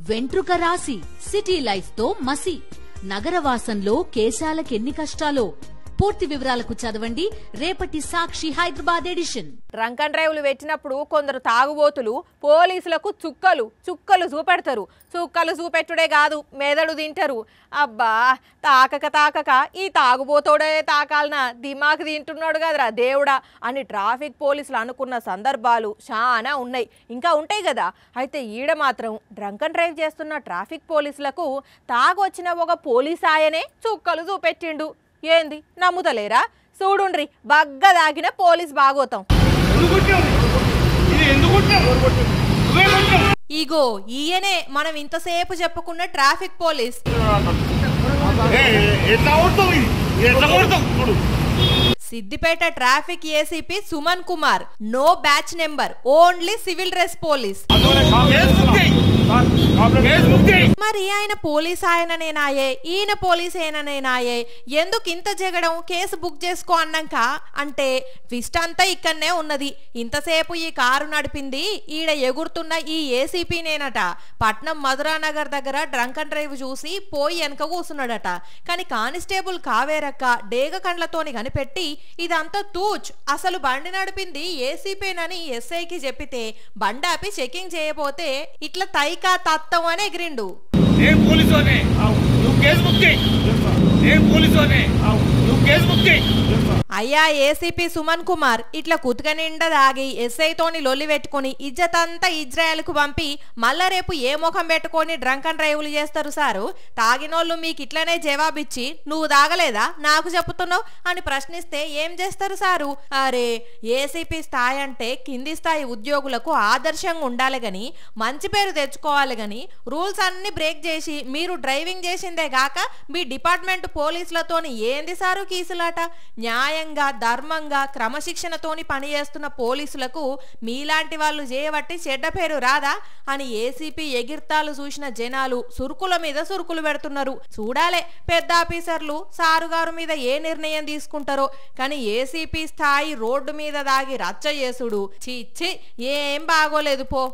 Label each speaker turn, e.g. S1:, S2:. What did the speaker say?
S1: వెంట్రుక రాసి city life తో మసి నగరవాసంలో కేశాలకెన్ని కష్టాలో పూర్తి వివరాలకు చదవండి రేపటి Sakshi Hyderabad edition.
S2: Drunk and డ్రైవ్లు పెట్టినప్పుడు కొందరు తాగుబోతులు పోలీసులకు చుక్కలు చూపెడతారు. చుక్కలు చూపెట్టుడే కాదు మెదడు తింటారు. అబ్బా తాకక ఈ తాగుబోతోడే తాకాలనా దిమాకు తింటున్నాడు కదరా దేవుడా అని ట్రాఫిక్ పోలీసులు అనుకున్న సందర్భాలు చాలా ఉన్నాయి, ఇంకా ఉంటాయి కదా. అయితే ఈడ మాత్రం డ్రంక్ అండ్ డ్రైవ్ చేస్తున్న ట్రాఫిక్ పోలీసులకు తాగొచ్చిన ఒక పోలీస్ ఆయనే చుక్కలు చూపెట్టిండు. ఏంది నమ్ముతలేరా? చూడుండ్రి బగ్గ దాగిన పోలీస్ భాగోతం. ఇగో ఈయనే మనం ఇంతసేపు చెప్పుకున్న traffic police. Siddipet traffic ACP Suman Kumar. No batch number, only civil dress police. మరి ఆయన పోలీస్ ఆయననేనాయే, ఈయన పోలీస్ ఆయననేనాయే, ఎందుకు ఇంత జగడం? కేసు బుక్ చేసుకో అన్నాక అంటే ట్విస్ట్ అంతా ఇక్కడనే ఉన్నది. ఇంతసేపు ఈ కారు నడిపింది ఈడ ఎగురుతున్న ఈ ఏసీపీనేనట. పట్నం మధురానగర్ దగ్గర డ్రంక్ అండ్ డ్రైవ్ చూసి పోయి వెనక కూర్చున్నాడట. కానీ కానిస్టేబుల్ కావేరక్క డేగ కండ్లతోని కనిపెట్టి ఇదంతా తూచ్, అసలు బండి నడిపింది ఏసీపీనని ఎస్ఐకి చెప్పితే బండాపి చెకింగ్ చేయబోతే ఇట్లా తైకా తత్తం అని ఎగిరిండు. అయ్యా ఏసీపీ సుమన్ కుమార్ ఇట్లా కుతుక నిండా దాగి ఎస్ఐతోని లొల్లి పెట్టుకుని ఇజ్జతంతా ఇజ్రాయెల్ కు పంపి మళ్ళా రేపు ఏ ముఖం పెట్టుకొని డ్రంక్ అండ్ డ్రైవ్లు చేస్తారు సారు? తాగినోళ్ళు మీకు ఇట్లనే జవాబిచ్చి నువ్వు తాగలేదా నాకు చెప్తున్నావు అని ప్రశ్నిస్తే ఏం చేస్తారు సారు? అరే ఏసీపీ స్థాయి అంటే కింది స్థాయి ఉద్యోగులకు ఆదర్శంగా ఉండాలి గాని మంచి పేరు తెచ్చుకోవాలి గాని రూల్స్ అన్ని బ్రేక్ చేసి మీరు డ్రైవింగ్ చేసిందే గాక మీ డిపార్ట్మెంట్ పోలీసులతోని ఏంది సారు కీసులాట? న్యాయంగా ధర్మంగా క్రమశిక్షణతోని పనిచేస్తున్న పోలీసులకు మీలాంటి వాళ్ళు చేయబట్టి చెడ్డ పేరు రాదా అని ఏసీపీ ఎగిర్తాలు చూసిన జనాలు సురుకుల మీద సురుకులు పెడుతున్నారు. చూడాలే పెద్ద ఆఫీసర్లు సారుగారు మీద ఏ నిర్ణయం తీసుకుంటారో. కానీ ఏసీపీ స్థాయి రోడ్డు మీద దాగి రచ్చ చేసుడు చీ ఏం బాగోలేదు పో.